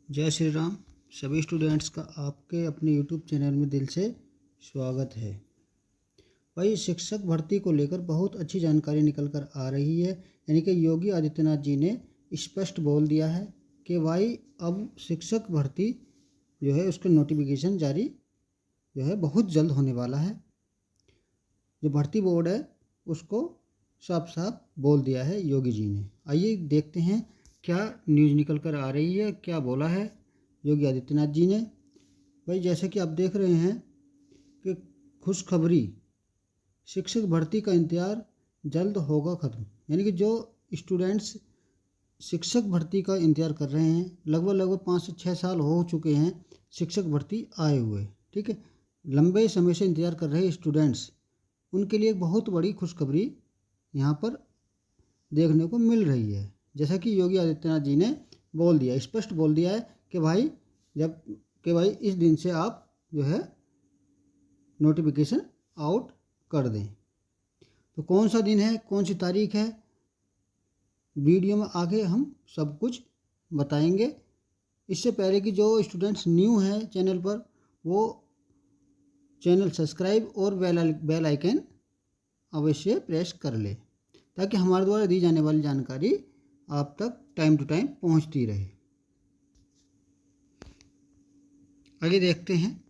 जय श्री राम। सभी स्टूडेंट्स का आपके अपने यूट्यूब चैनल में दिल से स्वागत है। भाई, शिक्षक भर्ती को लेकर बहुत अच्छी जानकारी निकल कर आ रही है। यानी कि योगी आदित्यनाथ जी ने स्पष्ट बोल दिया है कि भाई अब शिक्षक भर्ती जो है उसका नोटिफिकेशन जारी जो है बहुत जल्द होने वाला है। जो भर्ती बोर्ड है उसको साफ साफ बोल दिया है योगी जी ने। आइए देखते हैं क्या न्यूज़ निकल कर आ रही है, क्या बोला है योगी आदित्यनाथ जी ने। भाई, जैसे कि आप देख रहे हैं कि खुशखबरी, शिक्षक भर्ती का इंतजार जल्द होगा ख़त्म। यानी कि जो स्टूडेंट्स शिक्षक भर्ती का इंतजार कर रहे हैं, लगभग 5 से 6 साल हो चुके हैं शिक्षक भर्ती आए हुए, ठीक है, लंबे समय से इंतजार कर रहे स्टूडेंट्स, उनके लिए एक बहुत बड़ी खुशखबरी यहाँ पर देखने को मिल रही है। जैसा कि योगी आदित्यनाथ जी ने बोल दिया, स्पष्ट बोल दिया है कि भाई इस दिन से आप जो है नोटिफिकेशन आउट कर दें। तो कौन सा दिन है, कौन सी तारीख है, वीडियो में आगे हम सब कुछ बताएंगे। इससे पहले कि जो स्टूडेंट्स न्यू हैं चैनल पर, वो चैनल सब्सक्राइब और बेल आइकन अवश्य प्रेस कर ले, ताकि हमारे द्वारा दी जाने वाली जानकारी आप तक टाइम टू टाइम पहुंचती रहे। आगे देखते हैं।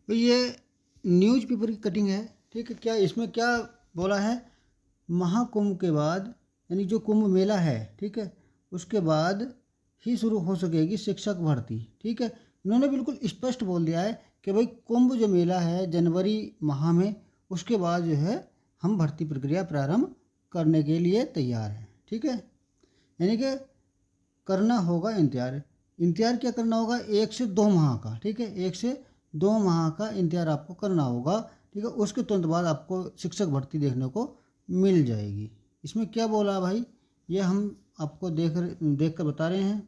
तो ये न्यूज़पेपर की कटिंग है, ठीक है। क्या इसमें क्या बोला है, महाकुंभ के बाद, यानी जो कुंभ मेला है, ठीक है, उसके बाद ही शुरू हो सकेगी शिक्षक भर्ती, ठीक है। इन्होंने बिल्कुल स्पष्ट बोल दिया है कि भाई कुंभ जो मेला है जनवरी माह में, उसके बाद जो है हम भर्ती प्रक्रिया प्रारंभ करने के लिए तैयार हैं, ठीक है। यानी कि करना होगा इंतजार क्या करना होगा, 1 से 2 माह का, ठीक है, 1 से 2 माह का इंतजार आपको करना होगा, ठीक है। उसके तुरंत बाद आपको शिक्षक भर्ती देखने को मिल जाएगी। इसमें क्या बोला भाई, ये हम आपको देख कर बता रहे हैं।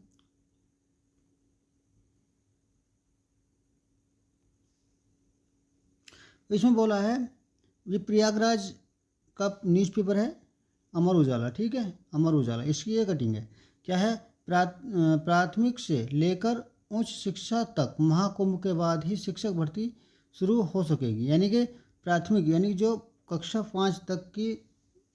इसमें बोला है, ये प्रयागराज का न्यूज़पेपर है अमर उजाला, ठीक है, अमर उजाला, इसकी ये कटिंग है। क्या है, प्राथमिक से लेकर उच्च शिक्षा तक महाकुंभ के बाद ही शिक्षक भर्ती शुरू हो सकेगी। यानी कि प्राथमिक यानी जो कक्षा 5 तक की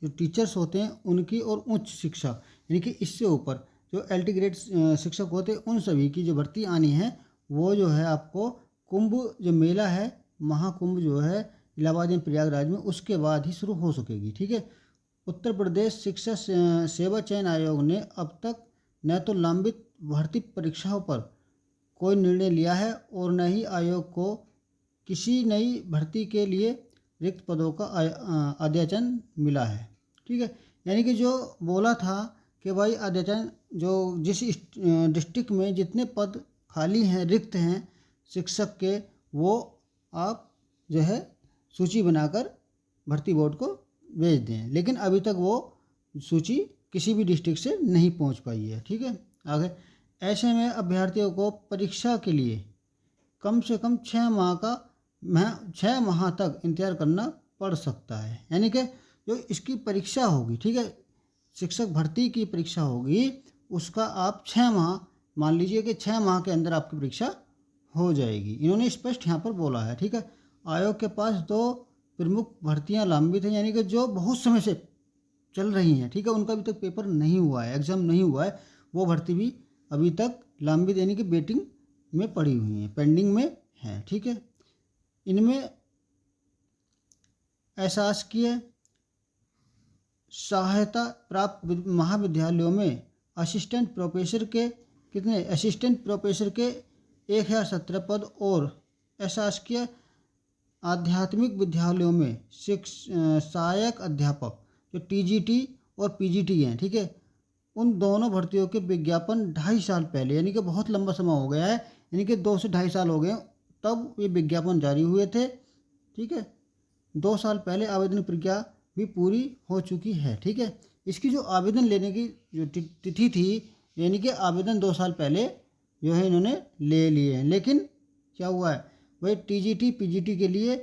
जो टीचर्स होते हैं उनकी, और उच्च शिक्षा यानी कि इससे ऊपर जो LT ग्रेड शिक्षक होते हैं, उन सभी की जो भर्ती आनी है, वो जो है आपको कुंभ जो मेला है, महाकुंभ जो है इलाहाबाद में प्रयागराज में, उसके बाद ही शुरू हो सकेगी, ठीक है। उत्तर प्रदेश शिक्षा सेवा चयन आयोग ने अब तक न तो लंबित भर्ती परीक्षाओं पर कोई निर्णय लिया है और न ही आयोग को किसी नई भर्ती के लिए रिक्त पदों का अद्यतन मिला है, ठीक है। यानी कि जो बोला था कि भाई अद्यतन, जो जिस डिस्ट्रिक्ट में जितने पद खाली हैं, रिक्त हैं शिक्षक के, वो आप जो है सूची बनाकर भर्ती बोर्ड को भेज दें, लेकिन अभी तक वो सूची किसी भी डिस्ट्रिक्ट से नहीं पहुंच पाई है, ठीक है। आगे, ऐसे में अभ्यर्थियों को परीक्षा के लिए कम से कम 6 माह तक इंतजार करना पड़ सकता है। यानी कि जो इसकी परीक्षा होगी, ठीक है, शिक्षक भर्ती की परीक्षा होगी, उसका आप 6 माह, मान लीजिए कि 6 माह के अंदर आपकी परीक्षा हो जाएगी। इन्होंने स्पष्ट यहाँ पर बोला है, ठीक है। आयोग के पास 2 प्रमुख भर्तियाँ लंबित हैं, यानी कि जो बहुत समय से चल रही हैं, ठीक है, उनका अभी तक पेपर नहीं हुआ है, एग्ज़ाम नहीं हुआ है, वो भर्ती भी अभी तक लंबित यानी कि वेटिंग में पड़ी हुई हैं, पेंडिंग में है, ठीक है। इनमें अशासकीय सहायता प्राप्त महाविद्यालयों में असिस्टेंट प्रोफेसर के 1017 पद, और अशासकीय आध्यात्मिक विद्यालयों में सहायक अध्यापक जो TGT और PGT हैं, ठीक है, उन दोनों भर्तियों के विज्ञापन 2.5 साल पहले, यानी कि बहुत लंबा समय हो गया है, यानी कि 2 से 2.5 साल हो गए तब ये विज्ञापन जारी हुए थे, ठीक है। 2 साल पहले आवेदन प्रक्रिया भी पूरी हो चुकी है, ठीक है। इसकी जो आवेदन लेने की जो तिथि थी, यानी कि आवेदन 2 साल पहले जो है इन्होंने ले लिए हैं, लेकिन क्या हुआ है, वही TGT PGT के लिए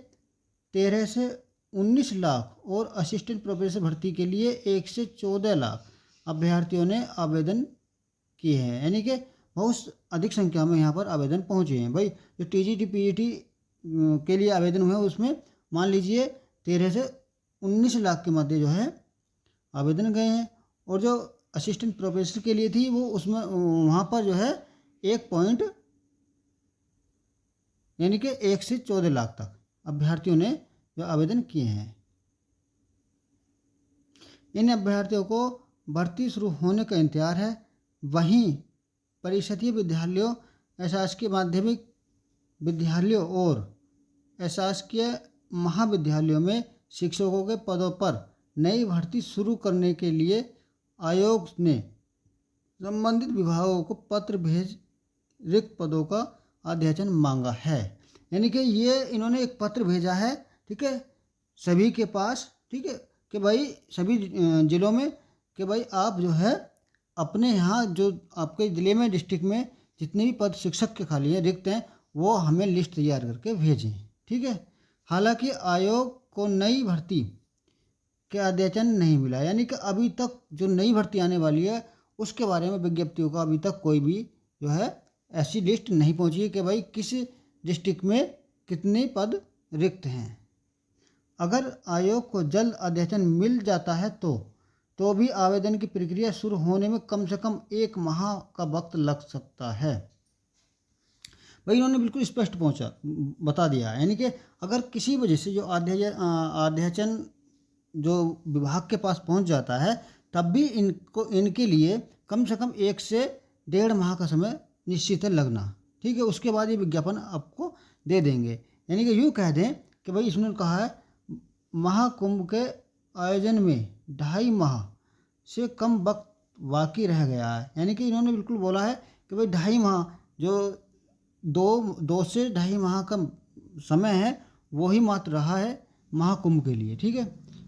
13 से 19 लाख और असिस्टेंट प्रोफेसर भर्ती के लिए 1 से 14 लाख अभ्यर्थियों ने आवेदन किए हैं, यानी कि बहुत अधिक संख्या में यहाँ पर आवेदन पहुँचे हैं। भाई जो टीजीटी पीईटी के लिए आवेदन हुए उसमें मान लीजिए 13 से 19 लाख के मध्य जो है आवेदन गए हैं। और जो असिस्टेंट प्रोफेसर के लिए थी वो उसमें वहाँ पर जो है 1 यानी कि 1 से 14 लाख तक अभ्यर्थियों ने जो आवेदन किए हैं। इन अभ्यर्थियों को भर्ती शुरू होने का इंतजार है। वहीं परिषदीय विद्यालयों, अशासकीय माध्यमिक विद्यालयों और अशासकीय महाविद्यालयों में शिक्षकों के पदों पर नई भर्ती शुरू करने के लिए आयोग ने संबंधित विभागों को पत्र भेज रिक्त पदों का अध्ययन मांगा है। यानी कि ये इन्होंने एक पत्र भेजा है, ठीक है, सभी के पास, ठीक है, कि भाई सभी ज़िलों में कि भाई आप जो है अपने यहाँ जो आपके ज़िले में डिस्ट्रिक्ट में जितने भी पद शिक्षक के खाली हैं रिक्त हैं वो हमें लिस्ट तैयार करके भेजें, ठीक है। हालांकि आयोग को नई भर्ती के अध्ययन नहीं मिला, यानी कि अभी तक जो नई भर्ती आने वाली है उसके बारे में विज्ञप्तियों का अभी तक कोई भी जो है ऐसी लिस्ट नहीं पहुंची है कि भाई किस डिस्ट्रिक्ट में कितने पद रिक्त हैं। अगर आयोग को जल्द अध्ययन मिल जाता है तो भी आवेदन की प्रक्रिया शुरू होने में कम से कम 1 माह का वक्त लग सकता है। भाई इन्होंने बिल्कुल स्पष्ट बता दिया, यानी कि अगर किसी वजह से जो अध्ययन जो विभाग के पास पहुंच जाता है तब भी इनके लिए कम से कम 1 से 1.5 माह का समय निश्चित है लगना, ठीक है। उसके बाद ये विज्ञापन आपको दे देंगे। यानी कि यूँ कह दें कि भाई इसमें कहा है महाकुंभ के आयोजन में 2.5 माह से कम वक्त बाकी रह गया है। यानी कि इन्होंने बिल्कुल बोला है कि भाई 2.5 माह जो 2 से 2.5 माह का समय है वही मात्र रहा है महाकुंभ के लिए, ठीक है।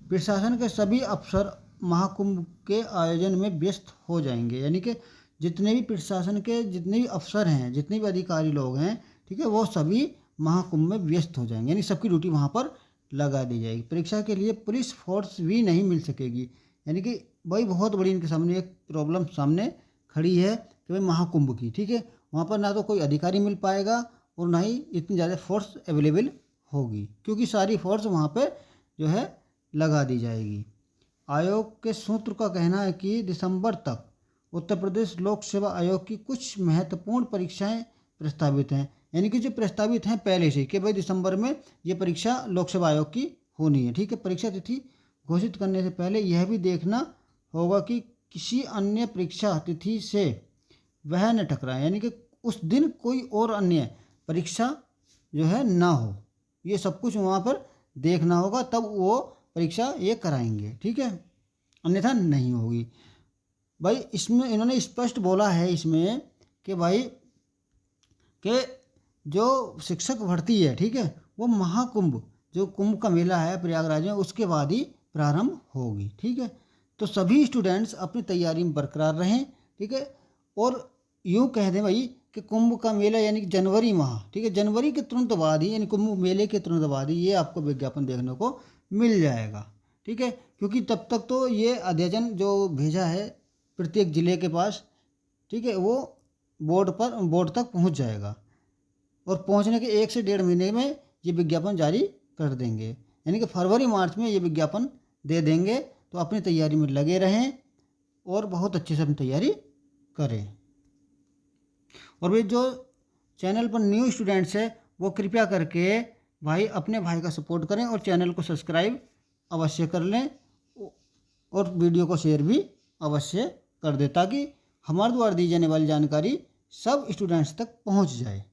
प्रशासन के सभी अफसर महाकुंभ के आयोजन में व्यस्त हो जाएंगे, यानी कि जितने भी प्रशासन के जितने भी अफसर हैं, जितने भी अधिकारी लोग हैं, ठीक है, वो सभी महाकुंभ में व्यस्त हो जाएंगे, यानी सबकी ड्यूटी वहाँ पर लगा दी जाएगी। परीक्षा के लिए पुलिस फोर्स भी नहीं मिल सकेगी। यानी कि भाई बहुत बड़ी इनके सामने एक प्रॉब्लम सामने खड़ी है कि भाई महाकुंभ की, ठीक है, वहाँ पर ना तो कोई अधिकारी मिल पाएगा और ना ही इतनी ज़्यादा फोर्स अवेलेबल होगी, क्योंकि सारी फोर्स वहाँ पर जो है लगा दी जाएगी। आयोग के सूत्र का कहना है कि दिसंबर तक उत्तर प्रदेश लोक सेवा आयोग की कुछ महत्वपूर्ण परीक्षाएं प्रस्तावित हैं। यानी कि जो प्रस्तावित हैं पहले से कि भाई दिसंबर में ये परीक्षा लोक सेवा आयोग की होनी है, ठीक है। परीक्षा तिथि घोषित करने से पहले यह भी देखना होगा कि किसी अन्य परीक्षा तिथि से वह न टकराए, यानी कि उस दिन कोई और अन्य परीक्षा जो है ना हो, ये सब कुछ वहाँ पर देखना होगा, तब वो परीक्षा ये कराएंगे, ठीक है, अन्यथा नहीं होगी। भाई इसमें इन्होंने स्पष्ट बोला है इसमें कि भाई कि जो शिक्षक भर्ती है, ठीक है, वो महाकुंभ जो कुंभ का मेला है प्रयागराज में उसके बाद ही प्रारंभ होगी, ठीक है। तो सभी स्टूडेंट्स अपनी तैयारी में बरकरार रहें, ठीक है। और यूँ कह दें भाई कि कुंभ का मेला यानी कि जनवरी माह, ठीक है, जनवरी के तुरंत बाद ही यानी कुंभ मेले के तुरंत बाद ही ये आपको विज्ञापन देखने को मिल जाएगा, ठीक है। क्योंकि तब तक तो ये अध्ययन जो भेजा है प्रत्येक जिले के पास, ठीक है, वो बोर्ड तक पहुंच जाएगा और पहुंचने के 1 से 1.5 महीने में ये विज्ञापन जारी कर देंगे। यानी कि फरवरी मार्च में ये विज्ञापन दे देंगे। तो अपनी तैयारी में लगे रहें और बहुत अच्छे से अपनी तैयारी करें। और भाई जो चैनल पर न्यू स्टूडेंट्स है वो कृपया करके भाई अपने भाई का सपोर्ट करें और चैनल को सब्सक्राइब अवश्य कर लें और वीडियो को शेयर भी अवश्य कर दें ताकि हमारे द्वारा दी जाने वाली जानकारी सब स्टूडेंट्स तक पहुंच जाए।